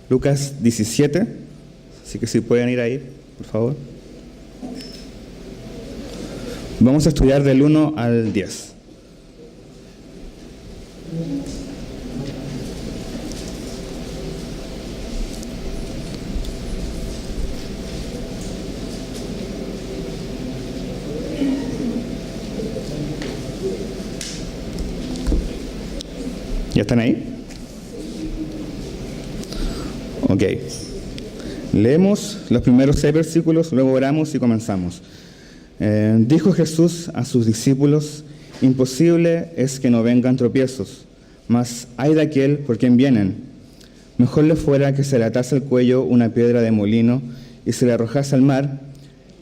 Lucas 17, así que si pueden ir ahí, por favor. Vamos a estudiar del 1 al 10. ¿Ya están ahí? Ok. Leemos los primeros 6 versículos, luego oramos y comenzamos. Dijo Jesús a sus discípulos: imposible es que no vengan tropiezos, mas ay de aquel por quien vienen. Mejor le fuera que se le atase al cuello una piedra de molino y se le arrojase al mar,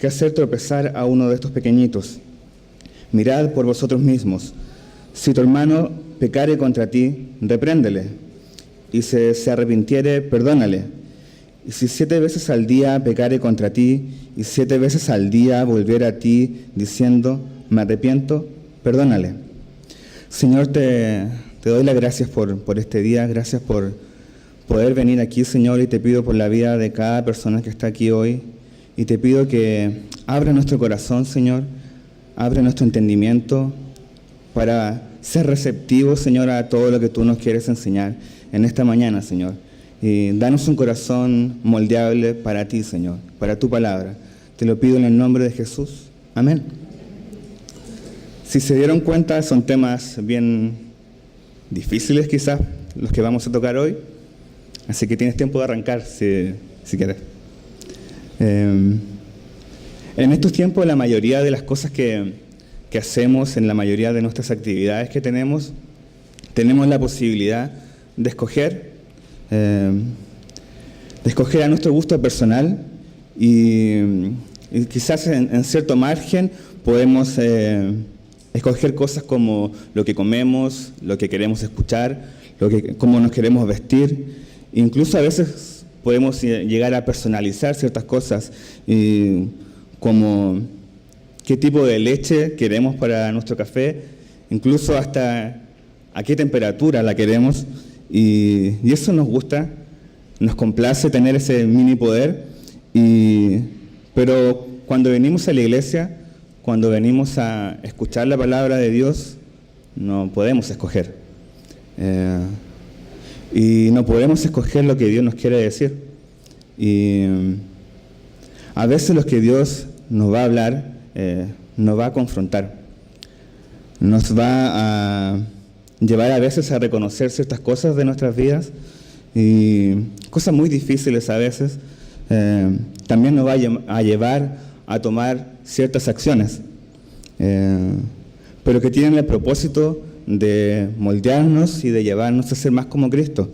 que hacer tropezar a uno de estos pequeñitos. Mirad por vosotros mismos. Si tu hermano pecare contra ti, repréndele, y si se arrepintiere, perdónale. Y si 7 veces al día pecare contra ti, y 7 veces al día volviere a ti, diciendo, me arrepiento, perdónale. Señor, te doy las gracias por este día, gracias por poder venir aquí, Señor, y te pido por la vida de cada persona que está aquí hoy, y te pido que abra nuestro corazón, Señor, abre nuestro entendimiento para ser receptivos, Señor, a todo lo que tú nos quieres enseñar en esta mañana, Señor. Y danos un corazón moldeable para ti, Señor, para tu palabra. Te lo pido en el nombre de Jesús. Amén. Si se dieron cuenta, son temas bien difíciles quizás los que vamos a tocar hoy. Así que tienes tiempo de arrancar si quieres. En estos tiempos la mayoría de las cosas que hacemos, en la mayoría de nuestras actividades que tenemos la posibilidad de escoger a nuestro gusto personal y quizás en cierto margen podemos escoger cosas como lo que comemos, lo que queremos escuchar, cómo nos queremos vestir. Incluso a veces podemos llegar a personalizar ciertas cosas como qué tipo de leche queremos para nuestro café, incluso hasta a qué temperatura la queremos, y eso nos gusta, nos complace tener ese mini poder, pero cuando venimos a la iglesia, cuando venimos a escuchar la palabra de Dios, no podemos escoger. Y no podemos escoger lo que Dios nos quiere decir. Y a veces lo que Dios nos va a hablar, nos va a confrontar, nos va a llevar a veces a reconocer ciertas cosas de nuestras vidas y cosas muy difíciles a veces. También nos va a llevar a tomar ciertas acciones, pero que tienen el propósito de moldearnos y de llevarnos a ser más como Cristo.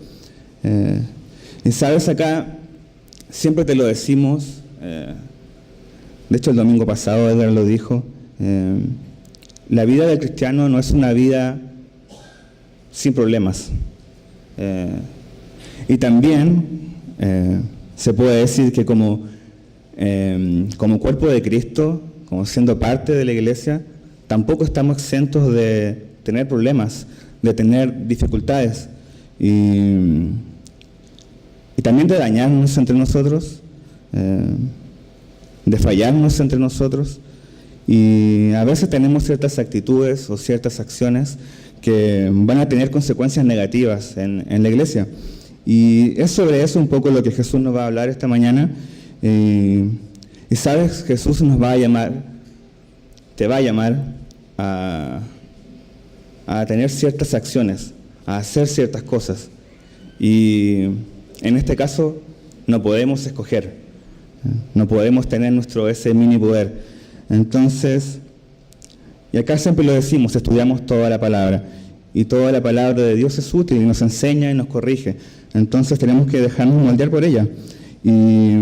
Y sabes, acá siempre te lo decimos. De hecho, el domingo pasado Edgar lo dijo, la vida del cristiano no es una vida sin problemas. Y también se puede decir que como cuerpo de Cristo, como siendo parte de la iglesia, tampoco estamos exentos de tener problemas, de tener dificultades y también de dañarnos entre nosotros, de fallarnos entre nosotros, y a veces tenemos ciertas actitudes o ciertas acciones que van a tener consecuencias negativas en la iglesia. Y es sobre eso un poco lo que Jesús nos va a hablar esta mañana. Y sabes, Jesús nos va a llamar, te va a llamar a tener ciertas acciones, a hacer ciertas cosas. Y en este caso no podemos escoger, no podemos tener ese mini poder. Entonces, y acá siempre lo decimos, estudiamos toda la palabra, y toda la palabra de Dios es útil y nos enseña y nos corrige. Entonces tenemos que dejarnos moldear por ella. Y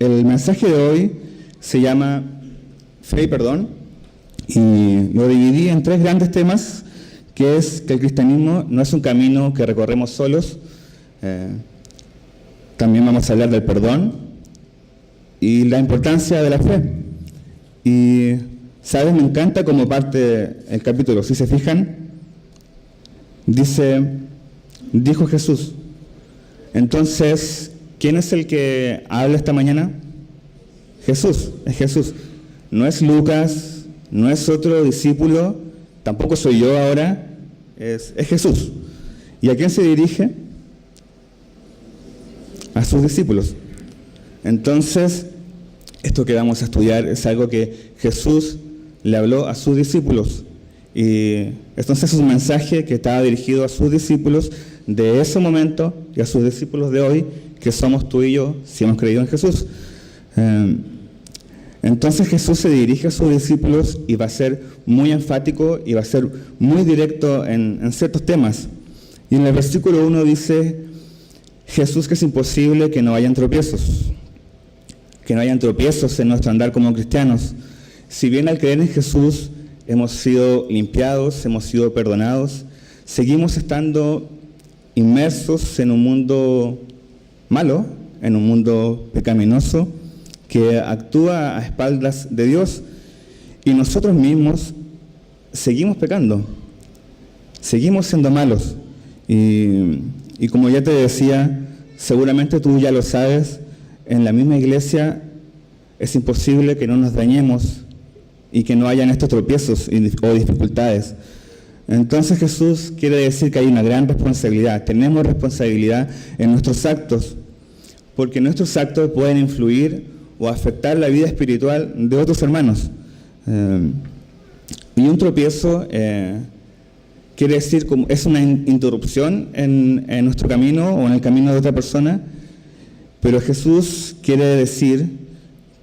el mensaje de hoy se llama Fe y Perdón, y lo dividí en 3 grandes temas, que es que el cristianismo no es un camino que recorremos solos. También vamos a hablar del perdón y la importancia de la fe. Y ¿Sabes? Me encanta como parte el capítulo. Si se fijan, dice, dijo Jesús. Entonces, ¿quién es el que habla esta mañana? Jesús, es Jesús. No es Lucas, no es otro discípulo, tampoco soy yo ahora, es Jesús. ¿Y a quién se dirige? A sus discípulos. Entonces, esto que vamos a estudiar es algo que Jesús le habló a sus discípulos. Y entonces es un mensaje que estaba dirigido a sus discípulos de ese momento y a sus discípulos de hoy, que somos tú y yo, si hemos creído en Jesús. Entonces Jesús se dirige a sus discípulos y va a ser muy enfático y va a ser muy directo en ciertos temas. Y en el versículo 1 dice, Jesús, que es imposible que no hayan tropiezos, que no hayan tropiezos en nuestro andar como cristianos. Si bien al creer en Jesús hemos sido limpiados, hemos sido perdonados, seguimos estando inmersos en un mundo malo, en un mundo pecaminoso, que actúa a espaldas de Dios, y nosotros mismos seguimos pecando, seguimos siendo malos. Y como ya te decía, seguramente tú ya lo sabes, en la misma iglesia es imposible que no nos dañemos y que no hayan estos tropiezos o dificultades. Entonces Jesús quiere decir que hay una gran responsabilidad, tenemos responsabilidad en nuestros actos, porque nuestros actos pueden influir o afectar la vida espiritual de otros hermanos. Y un tropiezo quiere decir como es una interrupción en nuestro camino o en el camino de otra persona, pero Jesús quiere decir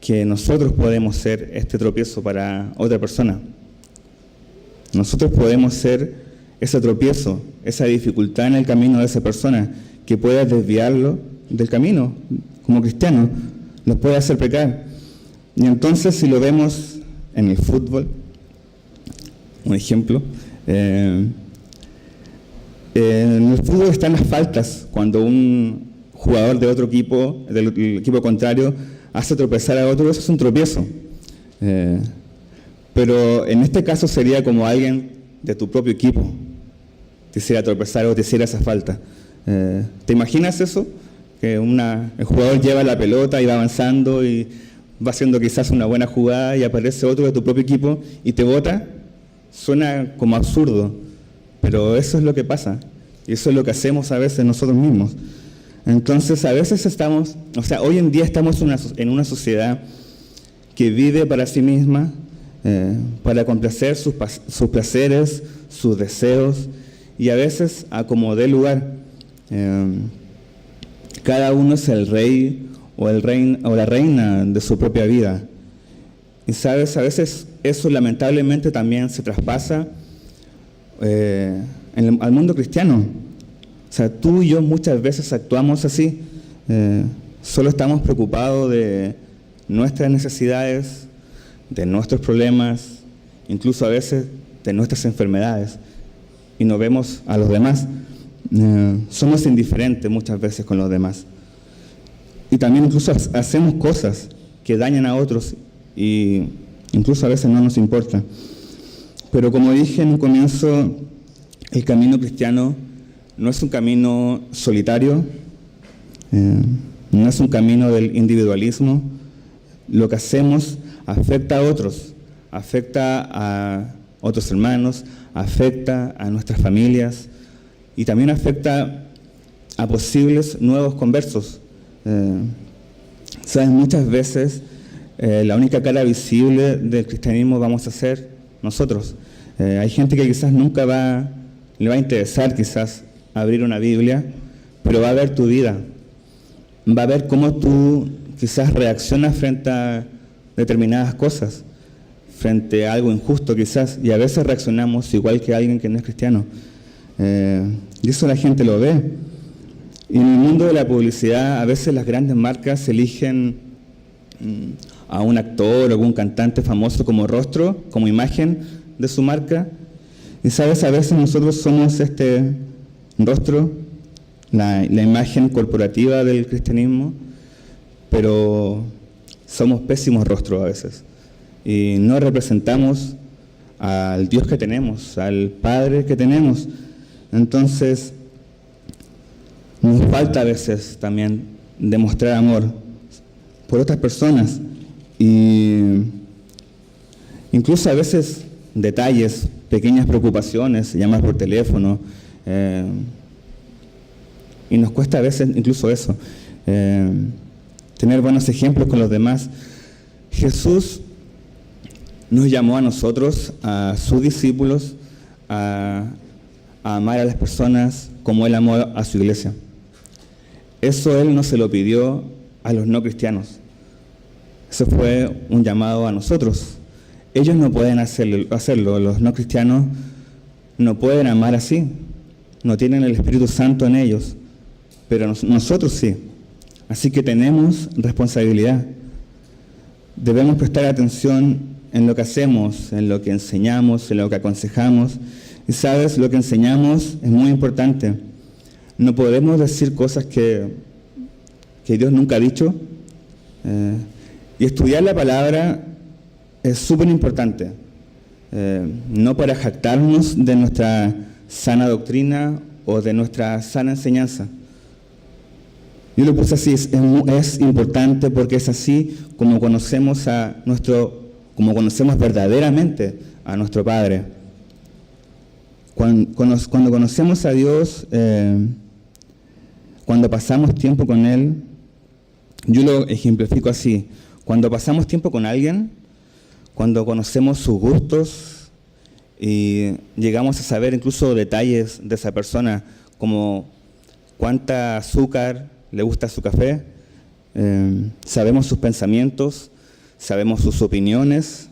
que nosotros podemos ser este tropiezo para otra persona. Nosotros podemos ser ese tropiezo, esa dificultad en el camino de esa persona que pueda desviarlo del camino como cristiano, los puede hacer pecar. Y entonces, si lo vemos en el fútbol, un ejemplo, en el fútbol están las faltas, cuando un jugador de otro equipo, del equipo contrario, hace tropezar a otro, eso es un tropiezo. Pero en este caso sería como alguien de tu propio equipo te hiciera tropezar o te hiciera esa falta. ¿Te imaginas eso? Que el jugador lleva la pelota y va avanzando y va haciendo quizás una buena jugada y aparece otro de tu propio equipo y te bota. Suena como absurdo, pero eso es lo que pasa y eso es lo que hacemos a veces nosotros mismos. Entonces a veces hoy en día estamos en una sociedad que vive para sí misma, para complacer sus placeres, sus deseos, y a veces a como dé lugar. Cada uno es el rey o la reina de su propia vida. Y sabes, a veces eso lamentablemente también se traspasa al mundo cristiano. O sea, tú y yo muchas veces actuamos así. Solo estamos preocupados de nuestras necesidades, de nuestros problemas, incluso a veces de nuestras enfermedades, y no vemos a los demás. Somos indiferentes muchas veces con los demás. Y también incluso hacemos cosas que dañan a otros y incluso a veces no nos importa. Pero como dije en un comienzo, el camino cristiano no es un camino solitario, no es un camino del individualismo. Lo que hacemos afecta a otros, afecta a otros hermanos, afecta a nuestras familias y también afecta a posibles nuevos conversos. Sabes, muchas veces la única cara visible del cristianismo vamos a ser nosotros. Hay gente que quizás nunca le va a interesar quizás abrir una Biblia, pero va a ver tu vida, va a ver cómo tú quizás reaccionas frente a determinadas cosas, frente a algo injusto quizás, y a veces reaccionamos igual que alguien que no es cristiano. Y eso la gente lo ve. Y en el mundo de la publicidad, a veces las grandes marcas eligen a un actor o algún cantante famoso como rostro, como imagen de su marca. Y sabes, a veces nosotros somos este rostro, la imagen corporativa del cristianismo, pero somos pésimos rostros a veces. y no representamos al Dios que tenemos, al Padre que tenemos. Entonces, nos falta a veces también demostrar amor por otras personas, y incluso a veces detalles, pequeñas preocupaciones, llamas por teléfono, y nos cuesta a veces incluso eso, tener buenos ejemplos con los demás. Jesús nos llamó a nosotros, a sus discípulos, a amar a las personas como Él amó a su iglesia. Eso Él no se lo pidió a los no cristianos. Eso fue un llamado a nosotros. Ellos no pueden hacerlo. Los no cristianos no pueden amar así. No tienen el Espíritu Santo en ellos. Pero nosotros sí. Así que tenemos responsabilidad. Debemos prestar atención en lo que hacemos, en lo que enseñamos, en lo que aconsejamos. Y sabes, lo que enseñamos es muy importante. No podemos decir cosas que Dios nunca ha dicho. Y estudiar la palabra es súper importante. No para jactarnos de nuestra sana doctrina o de nuestra sana enseñanza. Yo lo puse así, es importante porque es así como conocemos verdaderamente a nuestro Padre. Cuando conocemos a Dios, cuando pasamos tiempo con Él, yo lo ejemplifico así: cuando pasamos tiempo con alguien, cuando conocemos sus gustos y llegamos a saber incluso detalles de esa persona, como cuánta azúcar le gusta a su café, sabemos sus pensamientos, sabemos sus opiniones,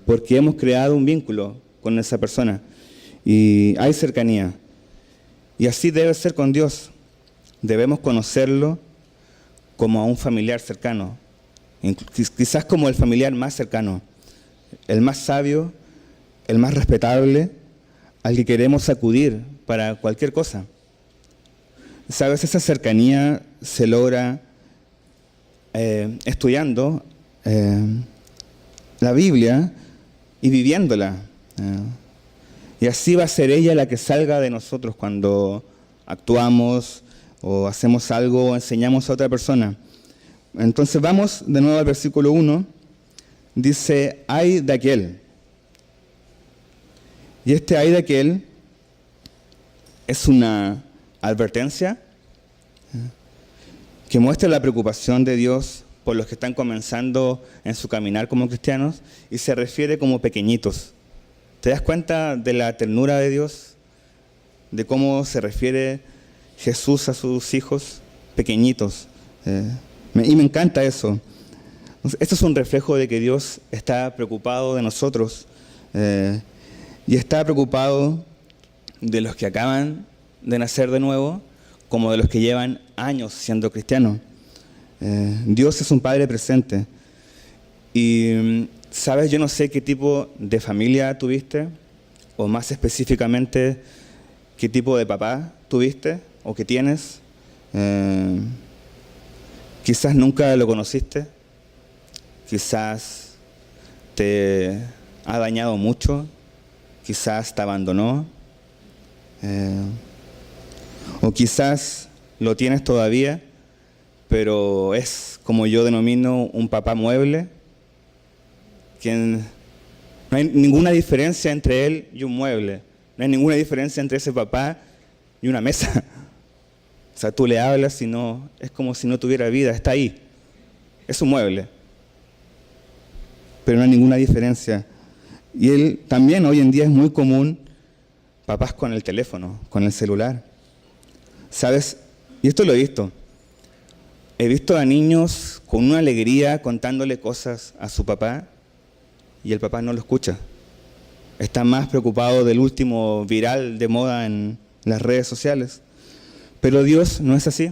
porque hemos creado un vínculo con esa persona y hay cercanía. Y así debe ser con Dios. Debemos conocerlo como a un familiar cercano, quizás como el familiar más cercano, el más sabio, el más respetable, al que queremos acudir para cualquier cosa. Sabes, esa cercanía se logra estudiando la Biblia y viviéndola. Y así va a ser ella la que salga de nosotros cuando actuamos o hacemos algo o enseñamos a otra persona. Entonces vamos de nuevo al versículo 1. Dice, ay de aquel. Y este ay de aquel es una advertencia que muestra la preocupación de Dios por los que están comenzando en su caminar como cristianos, y se refiere como pequeñitos. ¿Te das cuenta de la ternura de Dios? De cómo se refiere Jesús a sus hijos pequeñitos. Y me encanta eso. Esto es un reflejo de que Dios está preocupado de nosotros, y está preocupado de los que acaban de nacer de nuevo, como de los que llevan años siendo cristianos. Dios es un Padre presente. Y, ¿sabes? Yo no sé qué tipo de familia tuviste, o más específicamente, qué tipo de papá tuviste o que tienes. Quizás nunca lo conociste, quizás te ha dañado mucho, quizás te abandonó, o quizás lo tienes todavía, pero es, como yo denomino, un papá mueble, quien no hay ninguna diferencia entre él y un mueble, no hay ninguna diferencia entre ese papá y una mesa. O sea, tú le hablas y no, es como si no tuviera vida, está ahí, es un mueble, pero no hay ninguna diferencia. Y él también hoy en día es muy común papás con el teléfono, con el celular. ¿Sabes? Y esto lo he visto. He visto a niños con una alegría contándole cosas a su papá y el papá no lo escucha. Está más preocupado del último viral de moda en las redes sociales. Pero Dios no es así.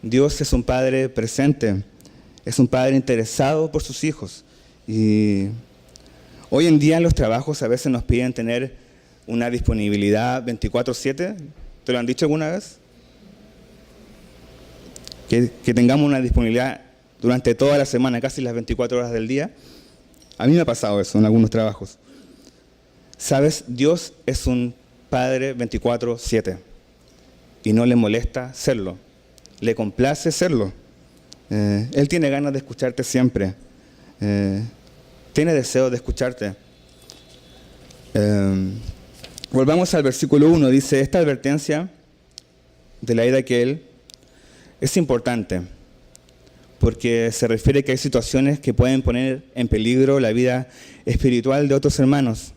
Dios es un Padre presente, es un Padre interesado por sus hijos. Y hoy en día en los trabajos a veces nos piden tener una disponibilidad 24/7. ¿Te lo han dicho alguna vez? Que tengamos una disponibilidad durante toda la semana, casi las 24 horas del día. A mí me ha pasado eso en algunos trabajos. ¿Sabes? Dios es un Padre 24/7 y no le molesta serlo. Le complace serlo. Él tiene ganas de escucharte siempre. Tiene deseo de escucharte. Volvamos al versículo 1. Dice, esta advertencia de la ira que él es importante porque se refiere que hay situaciones que pueden poner en peligro la vida espiritual de otros hermanos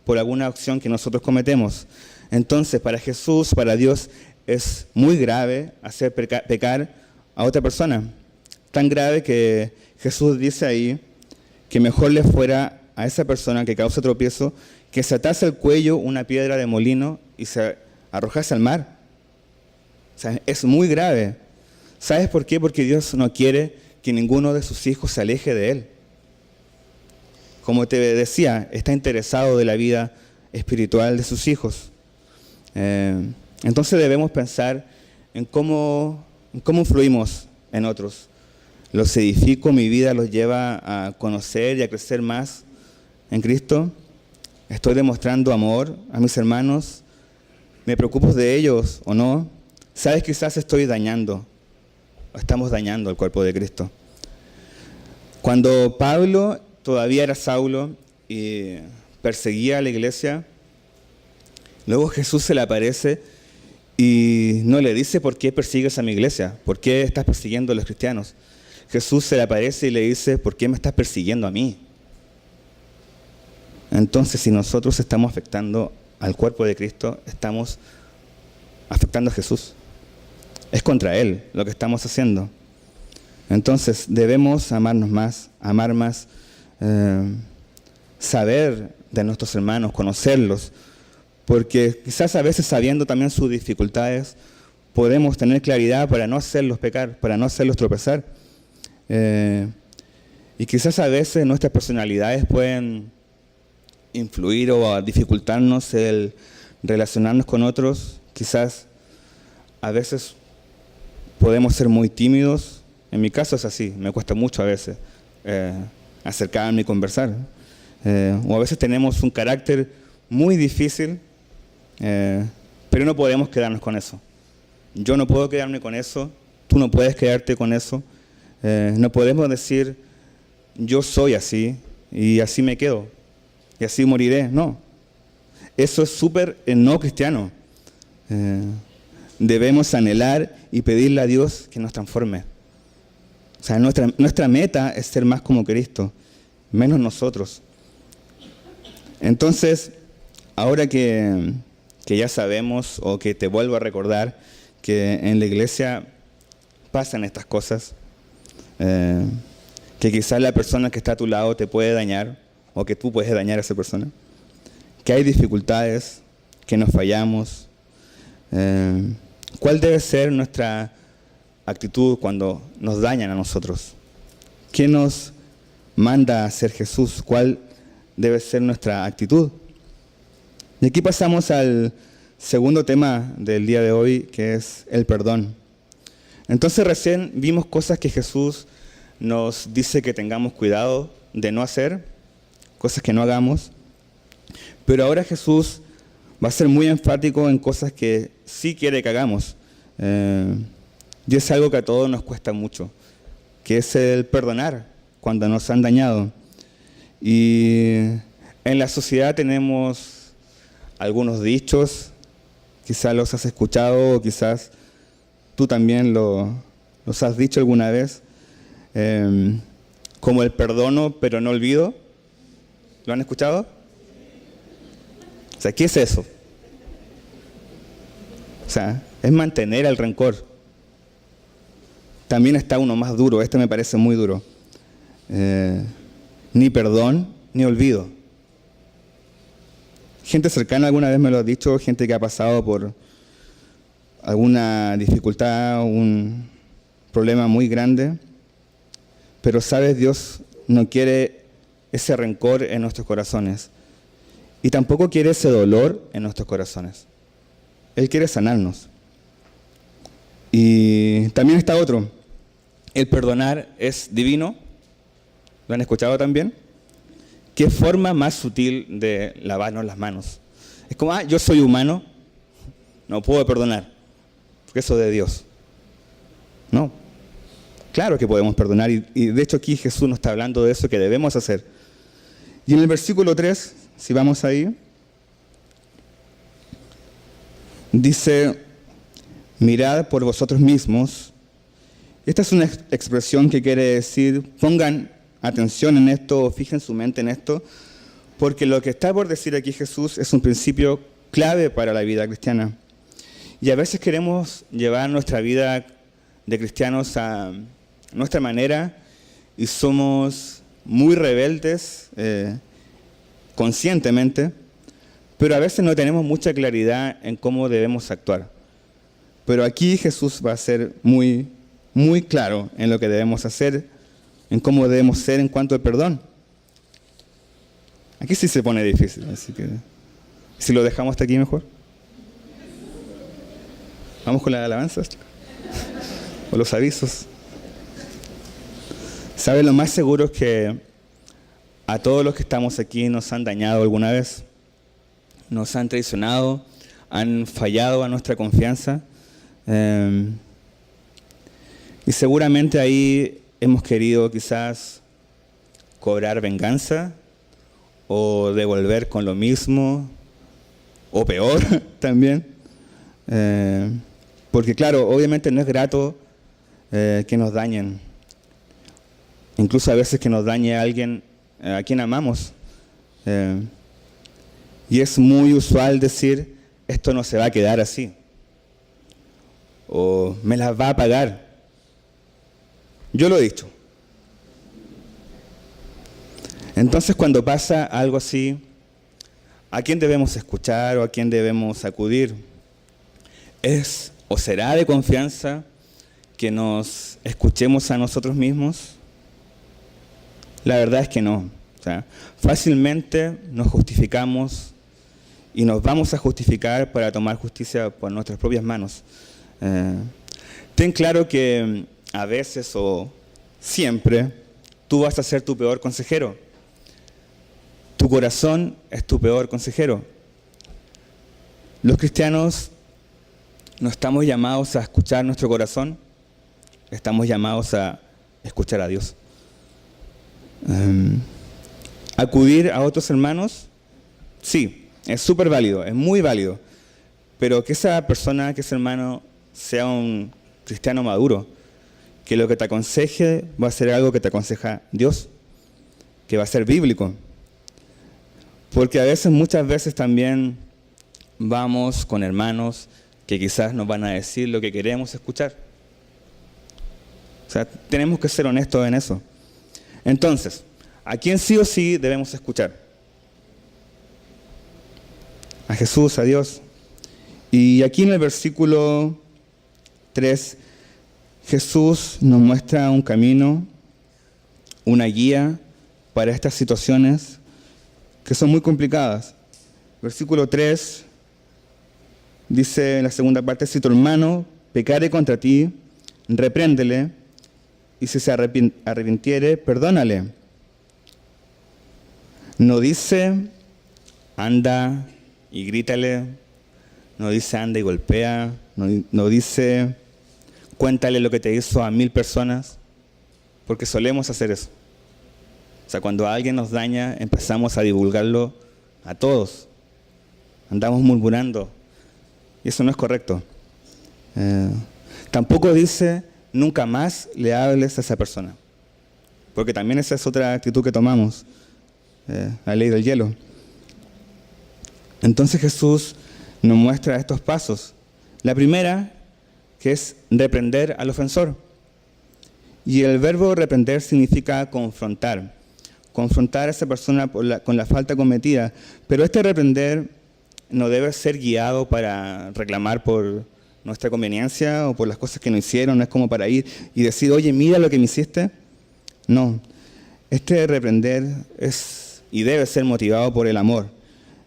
por alguna acción que nosotros cometemos. Entonces, para Jesús, para Dios, es muy grave hacer pecar a otra persona. Tan grave que Jesús dice ahí que mejor le fuera a esa persona que causa tropiezo que se atase al cuello una piedra de molino y se arrojase al mar. O sea, es muy grave. ¿Sabes por qué? Porque Dios no quiere que ninguno de sus hijos se aleje de Él. Como te decía, está interesado de la vida espiritual de sus hijos. Entonces debemos pensar en cómo influimos en otros. ¿Los edifico? ¿Mi vida los lleva a conocer y a crecer más en Cristo? ¿Estoy demostrando amor a mis hermanos? ¿Me preocupo de ellos o no? ¿Sabes? Quizás estoy dañando, o estamos dañando el cuerpo de Cristo. Cuando Pablo todavía era Saulo y perseguía a la iglesia, luego Jesús se le aparece y no le dice por qué persigues a mi iglesia, por qué estás persiguiendo a los cristianos. Jesús se le aparece y le dice, ¿por qué me estás persiguiendo a mí? Entonces, si nosotros estamos afectando al cuerpo de Cristo, estamos afectando a Jesús. Es contra Él lo que estamos haciendo. Entonces, debemos amarnos más, amar más, saber de nuestros hermanos, conocerlos, porque quizás a veces sabiendo también sus dificultades, podemos tener claridad para no hacerlos pecar, para no hacerlos tropezar. Y quizás a veces nuestras personalidades pueden influir o dificultarnos el relacionarnos con otros. Quizás a veces podemos ser muy tímidos. En mi caso es así, me cuesta mucho a veces acercarme y conversar. O a veces tenemos un carácter muy difícil, pero no podemos quedarnos con eso. Yo no puedo quedarme con eso, tú no puedes quedarte con eso. No podemos decir, yo soy así y así me quedo y así moriré. No, eso es súper no cristiano. Debemos anhelar y pedirle a Dios que nos transforme. O sea, nuestra meta es ser más como Cristo, menos nosotros. Entonces, ahora que ya sabemos, o que te vuelvo a recordar, que en la iglesia pasan estas cosas, que quizás la persona que está a tu lado te puede dañar, o que tú puedes dañar a esa persona, que hay dificultades, que nos fallamos. ¿Cuál debe ser nuestra actitud cuando nos dañan a nosotros? ¿Qué nos manda a hacer Jesús? ¿Cuál debe ser nuestra actitud? Y aquí pasamos al segundo tema del día de hoy, que es el perdón. Entonces recién vimos cosas que Jesús nos dice que tengamos cuidado de no hacer, cosas que no hagamos, pero ahora Jesús va a ser muy enfático en cosas que sí quiere que hagamos. Y es algo que a todos nos cuesta mucho, que es el perdonar cuando nos han dañado. Y en la sociedad tenemos algunos dichos, quizás los has escuchado o quizás tú también los has dicho alguna vez, como el perdono pero no olvido. ¿Lo han escuchado? O sea, ¿qué es eso? O sea, es mantener el rencor. También está uno más duro, este me parece muy duro. Ni perdón, ni olvido. Gente cercana alguna vez me lo ha dicho, gente que ha pasado por alguna dificultad, un problema muy grande. Pero sabes, Dios no quiere ese rencor en nuestros corazones. Y tampoco quiere ese dolor en nuestros corazones. Él quiere sanarnos. Y también está otro. El perdonar es divino. ¿Lo han escuchado también? ¿Qué forma más sutil de lavarnos las manos? Es como, yo soy humano, no puedo perdonar, porque eso es de Dios. No. Claro que podemos perdonar, y de hecho aquí Jesús nos está hablando de eso que debemos hacer. Y en el versículo 3, si vamos ahí, dice, mirad por vosotros mismos. Esta es una expresión que quiere decir, pongan atención en esto, fijen su mente en esto, porque lo que está por decir aquí Jesús es un principio clave para la vida cristiana. Y a veces queremos llevar nuestra vida de cristianos a nuestra manera y somos muy rebeldes conscientemente, pero a veces no tenemos mucha claridad en cómo debemos actuar. Pero aquí Jesús va a ser muy, muy claro en lo que debemos hacer, en cómo debemos ser en cuanto al perdón. Aquí sí se pone difícil, así que si lo dejamos hasta aquí mejor. Vamos con las alabanzas o los avisos. ¿Saben? Lo más seguro es que a todos los que estamos aquí nos han dañado alguna vez, nos han traicionado, han fallado a nuestra confianza, y seguramente ahí hemos querido quizás cobrar venganza o devolver con lo mismo o peor también, porque claro, obviamente no es grato que nos dañen, incluso a veces que nos dañe a alguien a quien amamos, y es muy usual decir, esto no se va a quedar así, o me las va a pagar. Yo lo he dicho. Entonces, cuando pasa algo así, ¿a quién debemos escuchar o a quién debemos acudir? ¿Es o será de confianza que nos escuchemos a nosotros mismos? La verdad es que no. O sea, fácilmente nos justificamos y nos vamos a justificar para tomar justicia por nuestras propias manos. Ten claro que a veces o siempre tú vas a ser tu peor consejero. Tu corazón es tu peor consejero. Los cristianos no estamos llamados a escuchar nuestro corazón, estamos llamados a escuchar a Dios. Acudir a otros hermanos, sí, es súper válido, es muy válido, pero que esa persona, que ese hermano sea un cristiano maduro, que lo que te aconseje va a ser algo que te aconseja Dios, que va a ser bíblico. Porque a veces, muchas veces también vamos con hermanos que quizás nos van a decir lo que queremos escuchar. O sea, tenemos que ser honestos en eso. Entonces, ¿a quién sí o sí debemos escuchar? A Jesús, a Dios. Y aquí en el versículo 3, Jesús nos muestra un camino, una guía para estas situaciones que son muy complicadas. Versículo 3 dice en la segunda parte, si tu hermano pecare contra ti, repréndele, y si se arrepintiere, perdónale. No dice, anda y grítale, no dice, anda y golpea, no dice, cuéntale lo que te hizo a 1000 personas, porque solemos hacer eso. O sea, cuando alguien nos daña, empezamos a divulgarlo a todos. Andamos murmurando. Y eso no es correcto. Tampoco dice, nunca más le hables a esa persona. Porque también esa es otra actitud que tomamos. La ley del hielo. Entonces Jesús nos muestra estos pasos. La primera, que es reprender al ofensor. Y el verbo reprender significa confrontar. Confrontar a esa persona con la falta cometida. Pero este reprender no debe ser guiado para reclamar por nuestra conveniencia o por las cosas que nos hicieron. No es como para ir y decir, oye, mira lo que me hiciste. No. Este reprender es y debe ser motivado por el amor.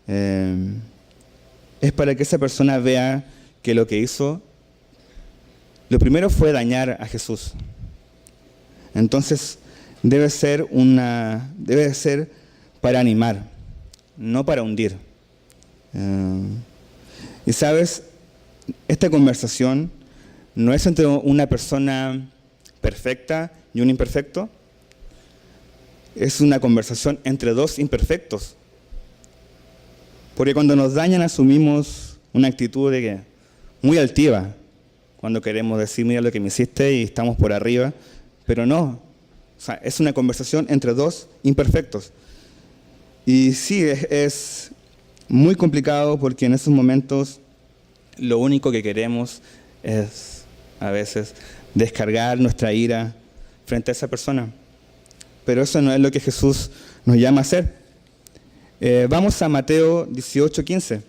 Es para que esa persona vea que lo que hizo, lo primero fue dañar a Jesús. Entonces, debe ser para animar, no para hundir. Y sabes, esta conversación no es entre una persona perfecta y un imperfecto, es una conversación entre dos imperfectos. Porque cuando nos dañan asumimos una actitud de que muy altiva, cuando queremos decir, mira lo que me hiciste y estamos por arriba, pero no. O sea, es una conversación entre dos imperfectos. Y sí, es muy complicado porque en esos momentos lo único que queremos es a veces descargar nuestra ira frente a esa persona. Pero eso no es lo que Jesús nos llama a hacer. Vamos a Mateo 18:15.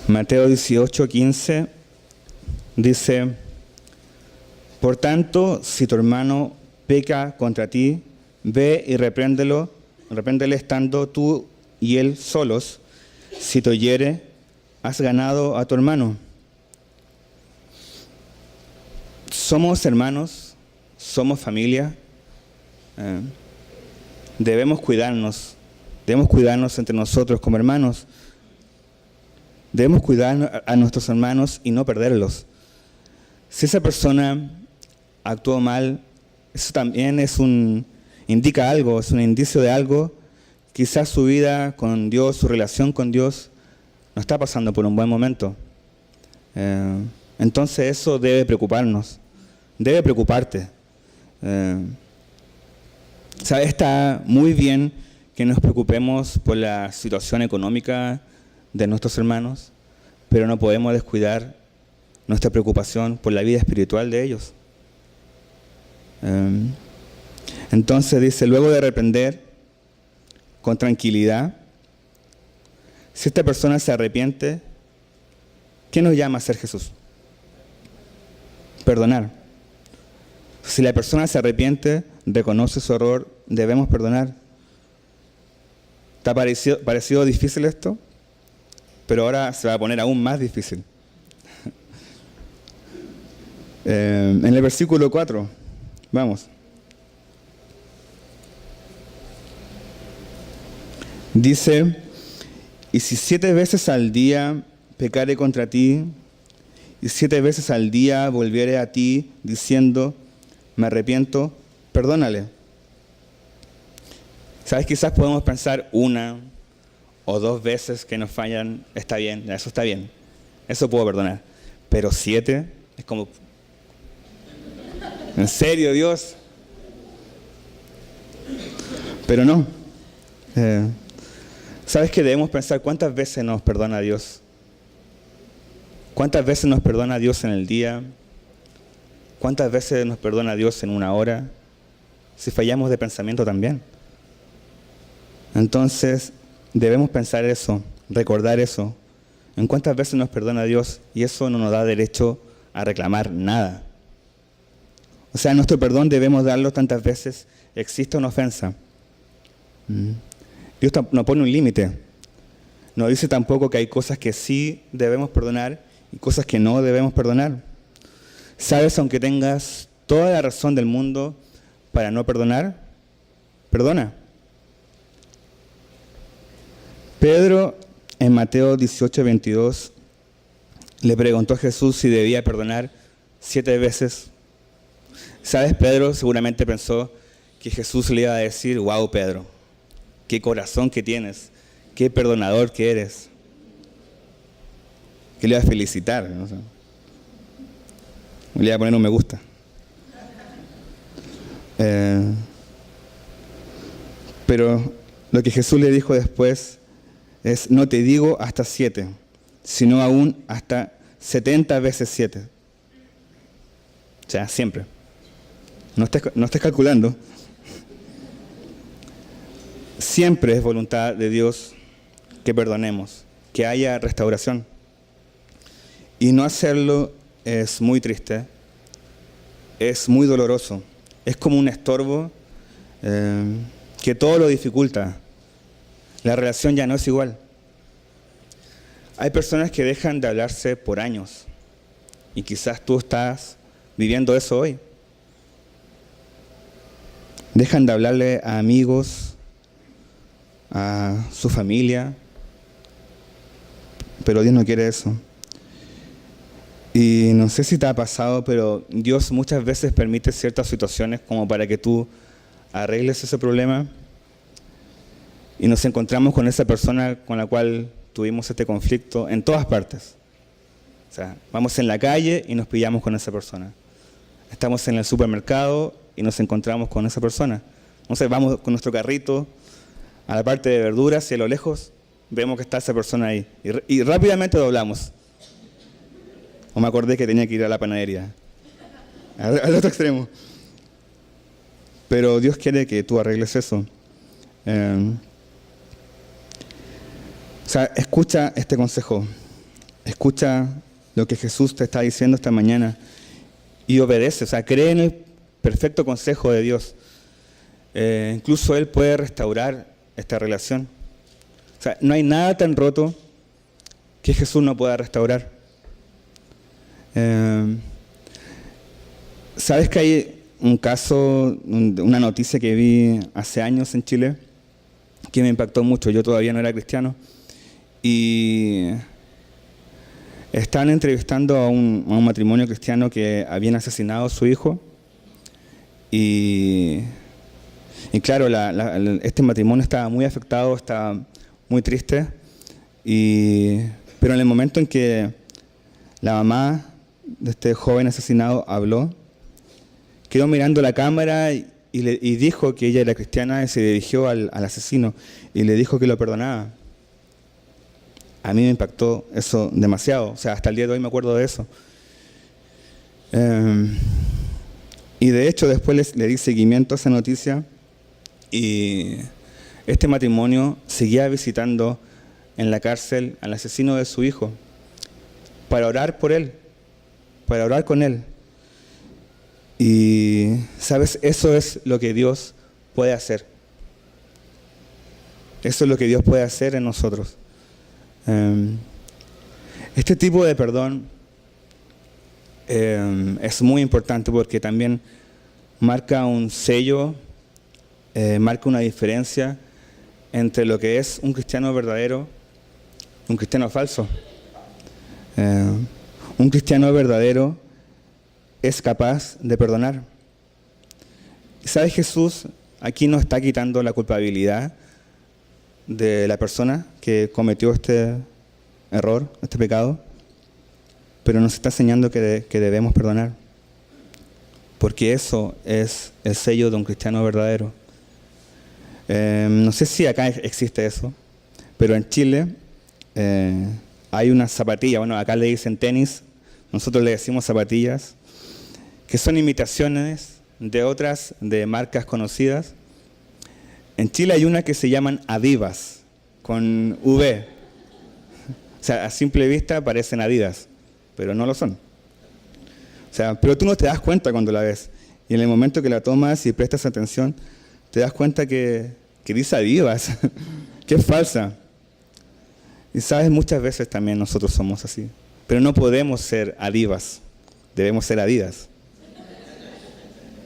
Mateo 18:15 dice: por tanto, si tu hermano peca contra ti, ve y repréndele estando tú y él solos. Si te oyere, has ganado a tu hermano. Somos hermanos, somos familia. Debemos cuidarnos entre nosotros como hermanos. Debemos cuidar a nuestros hermanos y no perderlos. Si esa persona actuó mal, eso también indica algo, es un indicio de algo. Quizás su vida con Dios, su relación con Dios, no está pasando por un buen momento. Entonces eso debe preocuparnos, debe preocuparte. ¿Sabes? Está muy bien que nos preocupemos por la situación económica de nuestros hermanos, pero no podemos descuidar nuestra preocupación por la vida espiritual de ellos. Entonces dice, luego de reprender con tranquilidad, si esta persona se arrepiente, ¿qué nos llama a hacer Jesús? Perdonar. Si la persona se arrepiente, reconoce su error, debemos perdonar. ¿Te ha parecido difícil esto? Pero ahora se va a poner aún más difícil. En el versículo 4, vamos. Dice, y si 7 veces al día pecare contra ti, y 7 veces al día volviere a ti diciendo, me arrepiento, perdónale. ¿Sabes? Quizás podemos pensar 1 o 2 veces que nos fallan, está bien, eso está bien, eso puedo perdonar. Pero 7 es como, ¿en serio, Dios? Pero no. ¿Sabes que debemos pensar cuántas veces nos perdona Dios? ¿Cuántas veces nos perdona Dios en el día? ¿Cuántas veces nos perdona Dios en 1 hora? Si fallamos de pensamiento también. Entonces, debemos pensar eso, recordar eso. En cuántas veces nos perdona Dios, y eso no nos da derecho a reclamar nada. O sea, nuestro perdón debemos darlo tantas veces exista una ofensa. Dios no pone un límite. No dice tampoco que hay cosas que sí debemos perdonar y cosas que no debemos perdonar. ¿Sabes? Aunque tengas toda la razón del mundo para no perdonar, perdona. Pedro, en Mateo 18:22, le preguntó a Jesús si debía perdonar 7 veces. ¿Sabes? Pedro seguramente pensó que Jesús le iba a decir, wow, Pedro, qué corazón que tienes, qué perdonador que eres. Que le iba a felicitar, ¿no? Le iba a poner un me gusta. Pero lo que Jesús le dijo después es, no te digo hasta 7, sino aún hasta 70 veces 7. O sea, siempre. No estés calculando. Siempre es voluntad de Dios que perdonemos, que haya restauración. Y no hacerlo es muy triste, es muy doloroso. Es como un estorbo que todo lo dificulta. La relación ya no es igual. Hay personas que dejan de hablarse por años y quizás tú estás viviendo eso hoy. Dejan de hablarle a amigos, a su familia, pero Dios no quiere eso. Y no sé si te ha pasado, pero Dios muchas veces permite ciertas situaciones como para que tú arregles ese problema. Y nos encontramos con esa persona con la cual tuvimos este conflicto en todas partes. O sea, vamos en la calle y nos pillamos con esa persona. Estamos en el supermercado y nos encontramos con esa persona. No sé, vamos con nuestro carrito a la parte de verduras y a lo lejos vemos que está esa persona ahí. Y rápidamente doblamos. O me acordé que tenía que ir a la panadería. Al otro extremo. Pero Dios quiere que tú arregles eso. O sea, escucha este consejo. Escucha lo que Jesús te está diciendo esta mañana y obedece. O sea, cree en el perfecto consejo de Dios. Incluso Él puede restaurar esta relación. O sea, no hay nada tan roto que Jesús no pueda restaurar. ¿Sabes que hay un caso, una noticia que vi hace años en Chile que me impactó mucho? Yo todavía no era cristiano. Y estaban entrevistando a un matrimonio cristiano que habían asesinado a su hijo. Y claro, este matrimonio estaba muy afectado, estaba muy triste. Pero en el momento en que la mamá de este joven asesinado habló, quedó mirando la cámara y dijo que ella era cristiana y se dirigió al asesino y le dijo que lo perdonaba. A mí me impactó eso demasiado, o sea, hasta el día de hoy me acuerdo de eso. Y de hecho después le di seguimiento a esa noticia y este matrimonio seguía visitando en la cárcel al asesino de su hijo para orar por él, para orar con él. Y, ¿sabes? Eso es lo que Dios puede hacer. Eso es lo que Dios puede hacer en nosotros. Este tipo de perdón es muy importante porque también marca un sello, marca una diferencia entre lo que es un cristiano verdadero y un cristiano falso. Un cristiano verdadero es capaz de perdonar. ¿Sabes? Jesús aquí no está quitando la culpabilidad de la persona que cometió este error, este pecado, pero nos está enseñando que debemos perdonar, porque eso es el sello de un cristiano verdadero. No sé si acá existe eso, pero en Chile hay una zapatilla, bueno, acá le dicen tenis, nosotros le decimos zapatillas, que son imitaciones de marcas conocidas. En Chile hay una que se llaman Adidas, con V. O sea, a simple vista parecen Adidas, pero no lo son. O sea, pero tú no te das cuenta cuando la ves. Y en el momento que la tomas y prestas atención, te das cuenta que dice Adidas, que es falsa. Y sabes, muchas veces también nosotros somos así. Pero no podemos ser Adidas, debemos ser Adidas.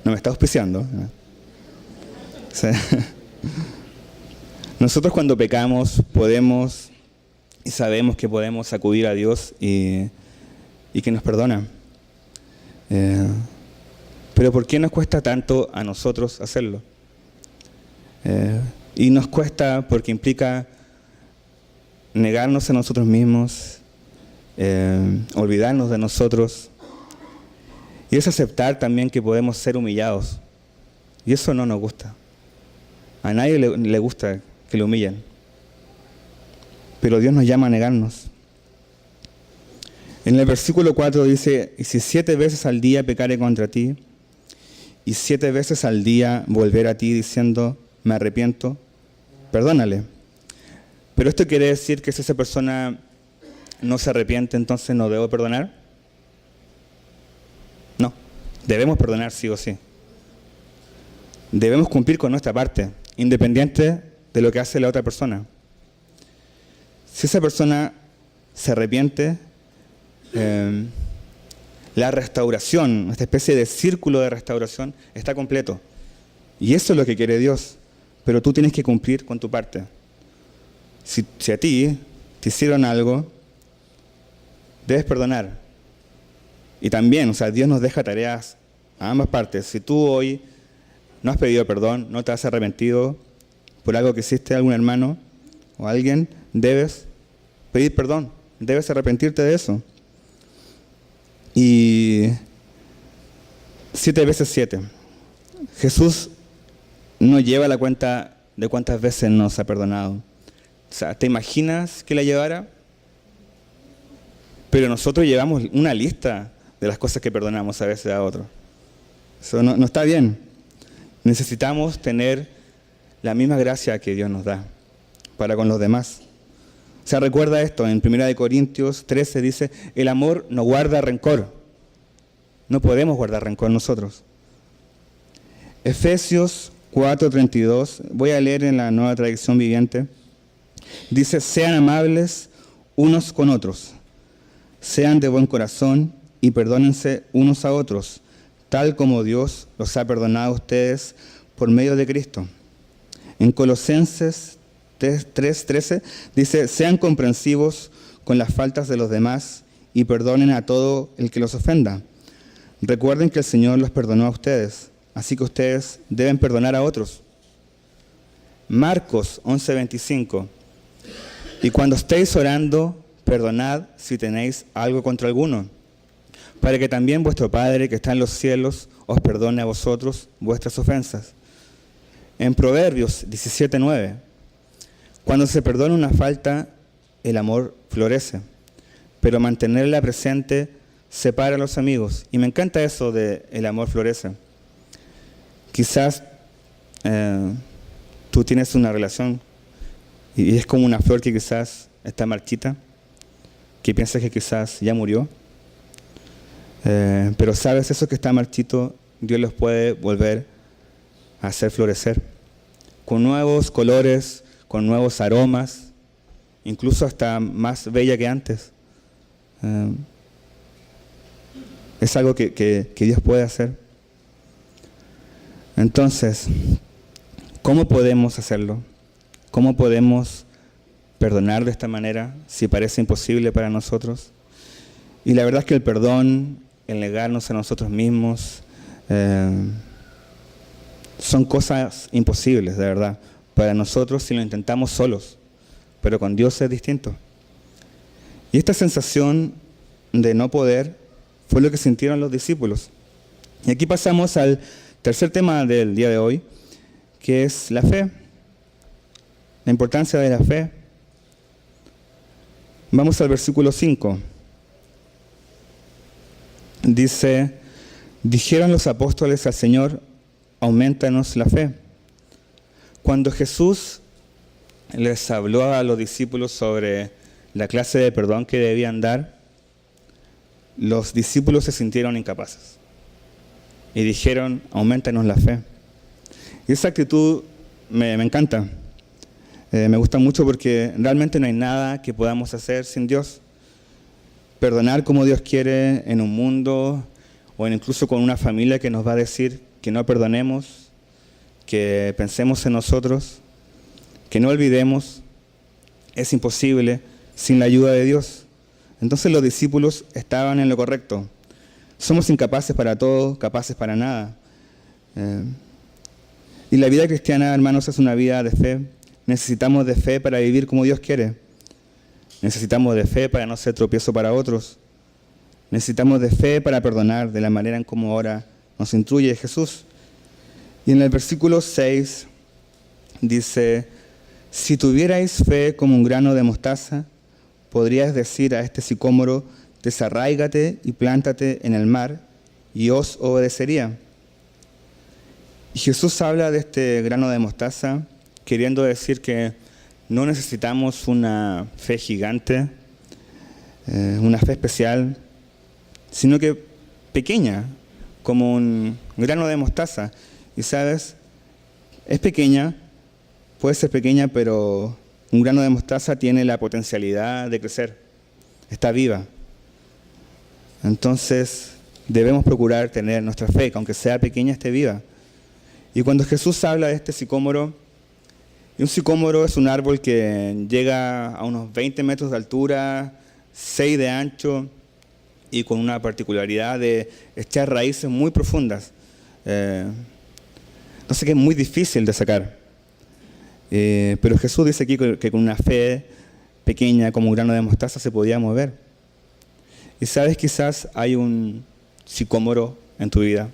No me está auspiciando. O sea, nosotros cuando pecamos podemos y sabemos que podemos acudir a Dios y que nos perdona. Pero ¿por qué nos cuesta tanto a nosotros hacerlo? Y nos cuesta porque implica negarnos a nosotros mismos, olvidarnos de nosotros. Y es aceptar también que podemos ser humillados. Y eso no nos gusta. A nadie le gusta que le humillen. Pero Dios nos llama a negarnos. En el versículo 4 dice, y si 7 veces al día pecare contra ti, y 7 veces al día volver a ti diciendo, me arrepiento, perdónale. Pero esto quiere decir que si esa persona no se arrepiente, entonces no debo perdonar. No. Debemos perdonar sí o sí. Debemos cumplir con nuestra parte, independiente de lo que hace la otra persona. Si esa persona se arrepiente, la restauración, esta especie de círculo de restauración, está completo. Y eso es lo que quiere Dios. Pero tú tienes que cumplir con tu parte. Si a ti te hicieron algo, debes perdonar. Y también, Dios nos deja tareas a ambas partes. Si tú hoy no has pedido perdón, no te has arrepentido por algo que hiciste a algún hermano o a alguien, debes pedir perdón, debes arrepentirte de eso. Y 7 veces 7. Jesús no lleva la cuenta de cuántas veces nos ha perdonado. ¿Te imaginas que la llevara? Pero nosotros llevamos una lista de las cosas que perdonamos a veces a otros. Eso no está bien. Necesitamos tener la misma gracia que Dios nos da para con los demás. Recuerda esto, en 1 Corintios 13 dice, el amor no guarda rencor. No podemos guardar rencor nosotros. Efesios 4:32, voy a leer en la Nueva Traducción Viviente. Dice, sean amables unos con otros, sean de buen corazón y perdónense unos a otros, tal como Dios los ha perdonado a ustedes por medio de Cristo. En Colosenses 3:13 dice, sean comprensivos con las faltas de los demás y perdonen a todo el que los ofenda. Recuerden que el Señor los perdonó a ustedes, así que ustedes deben perdonar a otros. Marcos 11:25, y cuando estéis orando, perdonad si tenéis algo contra alguno, para que también vuestro Padre que está en los cielos os perdone a vosotros vuestras ofensas. En Proverbios 17:9, cuando se perdona una falta, el amor florece, pero mantenerla presente separa a los amigos. Y me encanta eso de el amor florece. Quizás tú tienes una relación y es como una flor que quizás está marchita, que piensas que quizás ya murió, pero sabes, eso que está marchito, Dios los puede volver a hacer florecer con nuevos colores, con nuevos aromas, incluso hasta más bella que antes. Es algo que Dios puede hacer. Entonces, ¿cómo podemos hacerlo? ¿Cómo podemos perdonar de esta manera si parece imposible para nosotros? Y la verdad es que el perdón, el negarnos a nosotros mismos, son cosas imposibles, de verdad, para nosotros si lo intentamos solos, pero con Dios es distinto. Y esta sensación de no poder fue lo que sintieron los discípulos. Y aquí pasamos al tercer tema del día de hoy, que es la fe, la importancia de la fe. Vamos al versículo 5. Dice, dijeron los apóstoles al Señor, aumentanos la fe. Cuando Jesús les habló a los discípulos sobre la clase de perdón que debían dar, los discípulos se sintieron incapaces y dijeron, aumentanos la fe. Y esa actitud me encanta, me gusta mucho porque realmente no hay nada que podamos hacer sin Dios. Perdonar como Dios quiere en un mundo o incluso con una familia que nos va a decir que no perdonemos, que pensemos en nosotros, que no olvidemos, es imposible sin la ayuda de Dios. Entonces los discípulos estaban en lo correcto. Somos incapaces para todo, capaces para nada. Y la vida cristiana, hermanos, es una vida de fe. Necesitamos de fe para vivir como Dios quiere. Necesitamos de fe para no ser tropiezo para otros. Necesitamos de fe para perdonar de la manera en como ahora nos instruye Jesús. Y en el versículo 6 dice, si tuvierais fe como un grano de mostaza, podrías decir a este sicómoro, desarráigate y plántate en el mar, y os obedecería. Y Jesús habla de este grano de mostaza, queriendo decir que no necesitamos una fe gigante, una fe especial, sino que pequeña, como un grano de mostaza. Y sabes, es pequeña, puede ser pequeña, pero un grano de mostaza tiene la potencialidad de crecer, está viva. Entonces debemos procurar tener nuestra fe, que aunque sea pequeña, esté viva. Y cuando Jesús habla de este sicómoro, y un sicómoro es un árbol que llega a unos 20 metros de altura, 6 de ancho, y con una particularidad de echar raíces muy profundas. Entonces que es muy difícil de sacar. Pero Jesús dice aquí que con una fe pequeña como un grano de mostaza se podía mover. Y sabes, quizás hay un sicómoro en tu vida,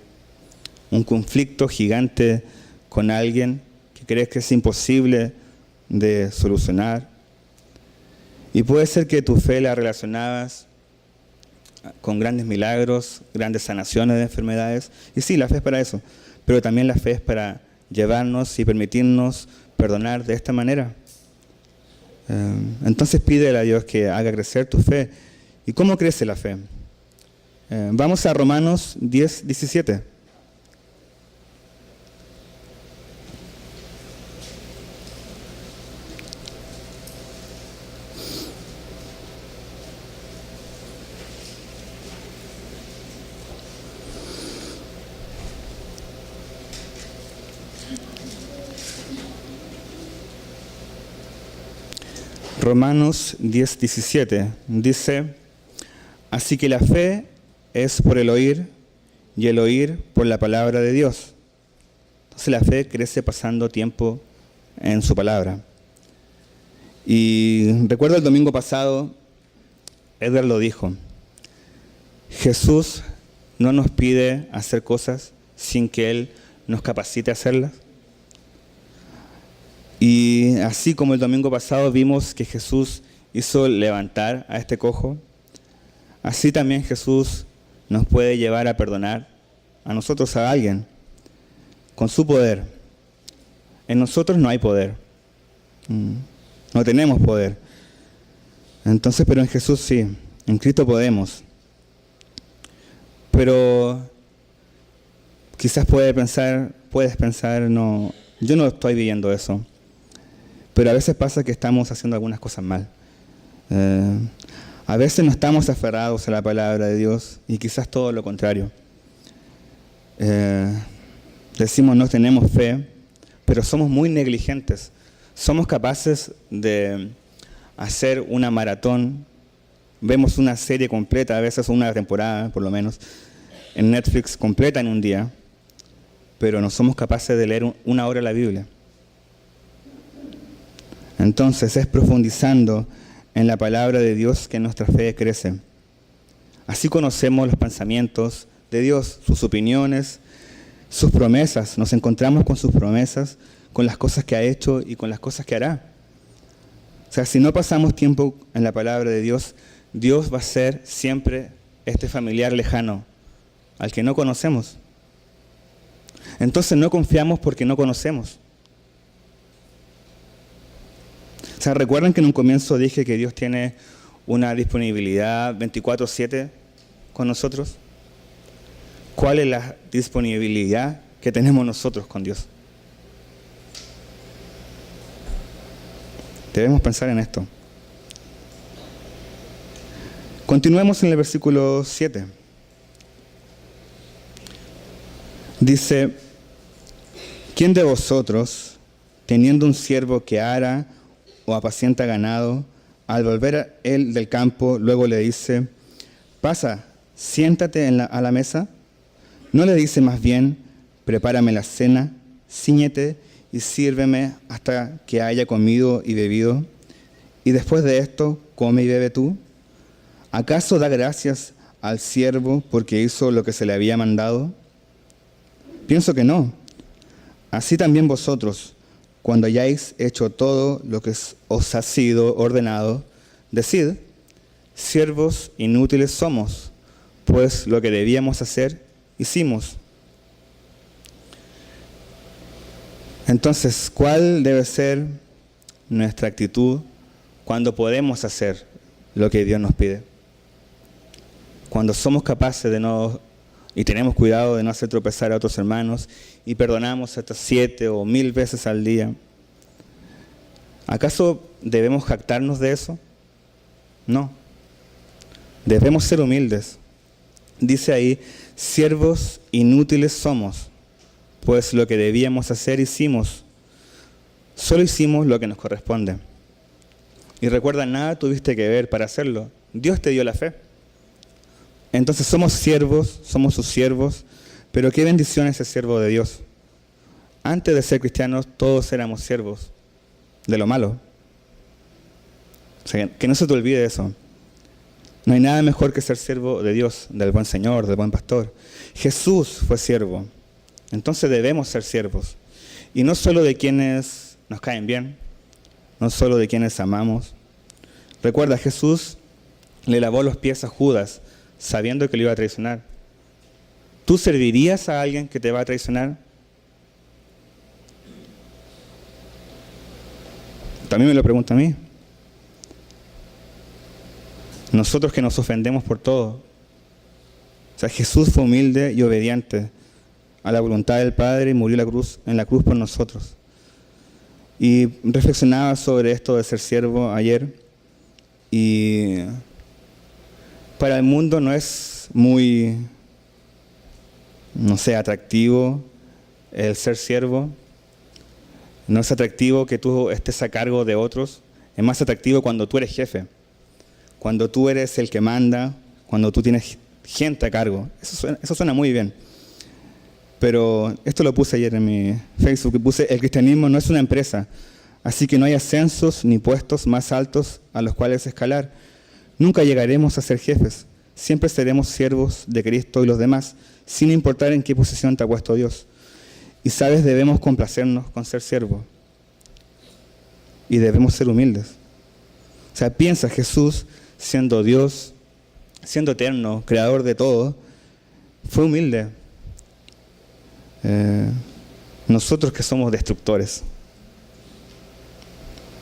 un conflicto gigante con alguien que crees que es imposible de solucionar. Y puede ser que tu fe la relacionabas con grandes milagros, grandes sanaciones de enfermedades. Y sí, la fe es para eso, pero también la fe es para llevarnos y permitirnos perdonar de esta manera. Entonces pídele a Dios que haga crecer tu fe. ¿Y cómo crece la fe? Vamos a Romanos 10, 17. Romanos 10, 17 dice: así que la fe es por el oír, y el oír por la palabra de Dios. Entonces la fe crece pasando tiempo en su palabra. Y recuerdo el domingo pasado, Edgar lo dijo, Jesús no nos pide hacer cosas sin que Él nos capacite a hacerlas. Y así como el domingo pasado vimos que Jesús hizo levantar a este cojo, así también Jesús nos puede llevar a perdonar a nosotros, a alguien, con su poder. En nosotros no hay poder, no tenemos poder. Entonces, pero en Jesús sí, en Cristo podemos. Pero quizás puedes pensar, no, yo no estoy viviendo eso. Pero a veces pasa que estamos haciendo algunas cosas mal. A veces no estamos aferrados a la palabra de Dios y quizás todo lo contrario. Decimos no tenemos fe, pero somos muy negligentes. Somos capaces de hacer una maratón, vemos una serie completa, a veces una temporada por lo menos, en Netflix completa en un día, pero no somos capaces de leer una hora la Biblia. Entonces es profundizando en la palabra de Dios que nuestra fe crece. Así conocemos los pensamientos de Dios, sus opiniones, sus promesas. Nos encontramos con sus promesas, con las cosas que ha hecho y con las cosas que hará. O sea, si no pasamos tiempo en la palabra de Dios, Dios va a ser siempre este familiar lejano, al que no conocemos. Entonces no confiamos porque no conocemos. O sea, ¿recuerdan que en un comienzo dije que Dios tiene una disponibilidad 24/7 con nosotros? ¿Cuál es la disponibilidad que tenemos nosotros con Dios? Debemos pensar en esto. Continuemos en el versículo 7. Dice, ¿quién de vosotros, teniendo un siervo que ara o apacienta ganado, al volver él del campo, luego le dice, pasa, siéntate a la mesa? ¿No le dice más bien, prepárame la cena, cíñete y sírveme hasta que haya comido y bebido? Y después de esto, come y bebe tú. ¿Acaso da gracias al siervo porque hizo lo que se le había mandado? Pienso que no. Así también vosotros, cuando hayáis hecho todo lo que os ha sido ordenado, decid, siervos inútiles somos, pues lo que debíamos hacer, hicimos. Entonces, ¿cuál debe ser nuestra actitud cuando podemos hacer lo que Dios nos pide? Cuando somos capaces de no y tenemos cuidado de no hacer tropezar a otros hermanos y perdonamos hasta 7 o 1000 veces al día, ¿acaso debemos jactarnos de eso? No. Debemos ser humildes. Dice ahí, siervos inútiles somos, pues lo que debíamos hacer hicimos. Solo hicimos lo que nos corresponde. Y recuerda, nada tuviste que ver para hacerlo. Dios te dio la fe. Entonces somos siervos, somos sus siervos, pero qué bendición es ser siervo de Dios. Antes de ser cristianos, todos éramos siervos de lo malo. O sea, que no se te olvide eso. No hay nada mejor que ser siervo de Dios, del buen Señor, del buen pastor. Jesús fue siervo. Entonces debemos ser siervos. Y no solo de quienes nos caen bien, no solo de quienes amamos. Recuerda, Jesús le lavó los pies a Judas, sabiendo que lo iba a traicionar. ¿Tú servirías a alguien que te va a traicionar? También me lo pregunta a mí. Nosotros que nos ofendemos por todo. O sea, Jesús fue humilde y obediente a la voluntad del Padre y murió en la cruz por nosotros. Y reflexionaba sobre esto de ser siervo ayer, y para el mundo no es muy, atractivo el ser siervo. No es atractivo que tú estés a cargo de otros. Es más atractivo cuando tú eres jefe, cuando tú eres el que manda, cuando tú tienes gente a cargo. Eso suena muy bien. Pero esto lo puse ayer en mi Facebook, y puse: el cristianismo no es una empresa, así que no hay ascensos ni puestos más altos a los cuales escalar. Nunca llegaremos a ser jefes, siempre seremos siervos de Cristo y los demás, sin importar en qué posición te ha puesto Dios. Y sabes, debemos complacernos con ser siervos. Y debemos ser humildes. O sea, piensa, Jesús, siendo Dios, siendo eterno, creador de todo, fue humilde. Nosotros que somos destructores,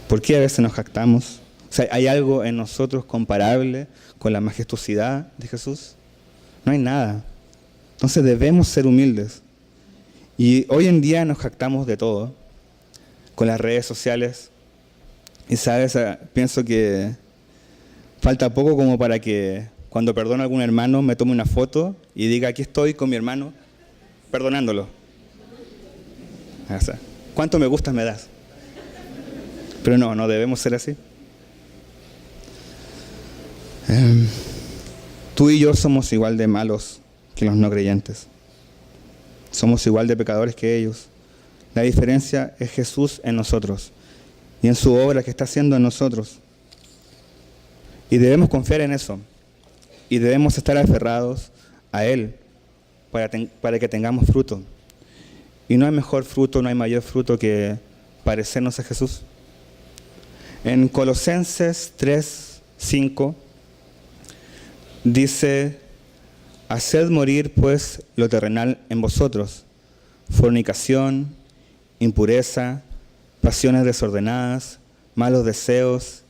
¿por qué a veces nos jactamos? O sea, ¿hay algo en nosotros comparable con la majestuosidad de Jesús? No hay nada. Entonces debemos ser humildes. Y hoy en día nos jactamos de todo, con las redes sociales. Y sabes, pienso que falta poco como para que cuando perdono a algún hermano me tome una foto y diga: aquí estoy con mi hermano perdonándolo. O sea, ¿cuánto me gustas me das? Pero no debemos ser así. Tú y yo somos igual de malos que los no creyentes. Somos igual de pecadores que ellos. La diferencia es Jesús en nosotros y en su obra que está haciendo en nosotros. Y debemos confiar en eso. Y debemos estar aferrados a Él para que tengamos fruto. Y no hay mejor fruto, no hay mayor fruto que parecernos a Jesús. En Colosenses 3:5 dice: haced morir pues lo terrenal en vosotros, fornicación, impureza, pasiones desordenadas, malos deseos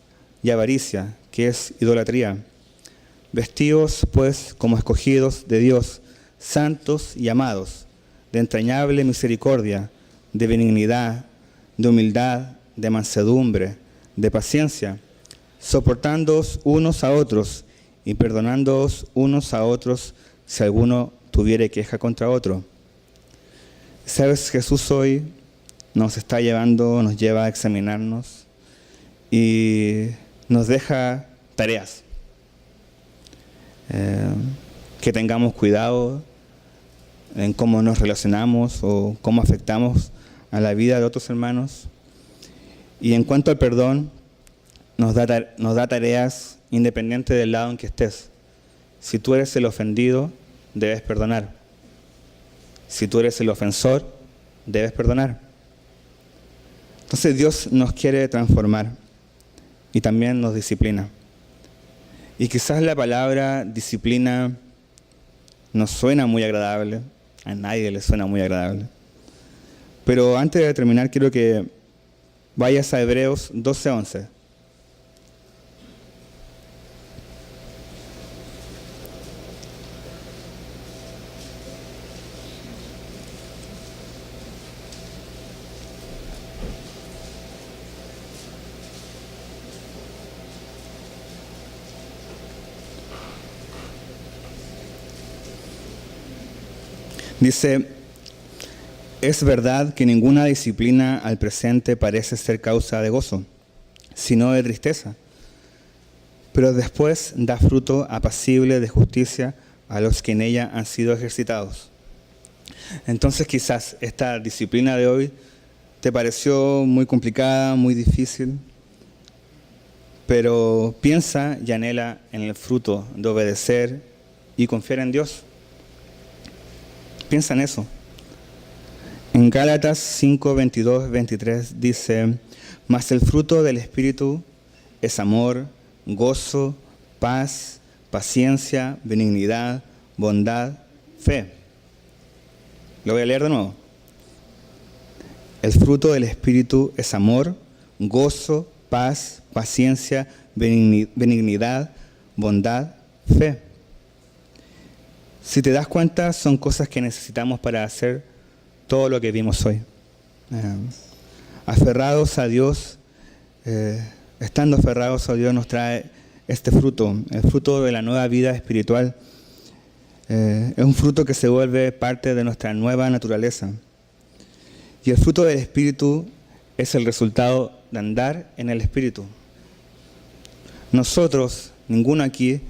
y avaricia, que es idolatría. Vestíos pues como escogidos de Dios, santos y amados, de entrañable misericordia, de benignidad, de humildad, de mansedumbre, de paciencia, soportándoos unos a otros y perdonándoos unos a otros si alguno tuviere queja contra otro. ¿Sabes? Jesús hoy nos lleva a examinarnos y nos deja tareas. Que tengamos cuidado en cómo nos relacionamos o cómo afectamos a la vida de otros hermanos. Y en cuanto al perdón, nos da tareas independiente del lado en que estés. Si tú eres el ofendido, debes perdonar. Si tú eres el ofensor, debes perdonar. Entonces Dios nos quiere transformar y también nos disciplina. Y quizás la palabra disciplina no suena muy agradable, a nadie le suena muy agradable. Pero antes de terminar, quiero que vayas a Hebreos 12:11. Dice, es verdad que ninguna disciplina al presente parece ser causa de gozo, sino de tristeza, pero después da fruto apacible de justicia a los que en ella han sido ejercitados. Entonces quizás esta disciplina de hoy te pareció muy complicada, muy difícil, pero piensa y anhela en el fruto de obedecer y confiar en Dios. Piensa en eso. En Gálatas 5, 22, 23 dice, mas el fruto del Espíritu es amor, gozo, paz, paciencia, benignidad, bondad, fe. Lo voy a leer de nuevo. El fruto del Espíritu es amor, gozo, paz, paciencia, benignidad, bondad, fe. Si te das cuenta, son cosas que necesitamos para hacer todo lo que vimos hoy. Aferrados a Dios, estando aferrados a Dios nos trae este fruto, el fruto de la nueva vida espiritual. Es un fruto que se vuelve parte de nuestra nueva naturaleza. Y el fruto del Espíritu es el resultado de andar en el Espíritu. Nosotros, ninguno aquí,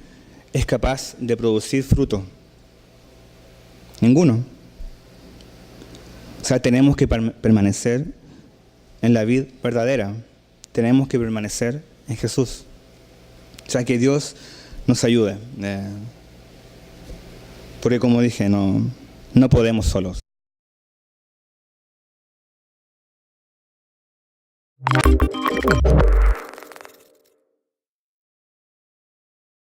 es capaz de producir fruto. Ninguno. O sea, tenemos que permanecer en la vid verdadera. Tenemos que permanecer en Jesús. O sea, que Dios nos ayude. Porque como dije, no podemos solos.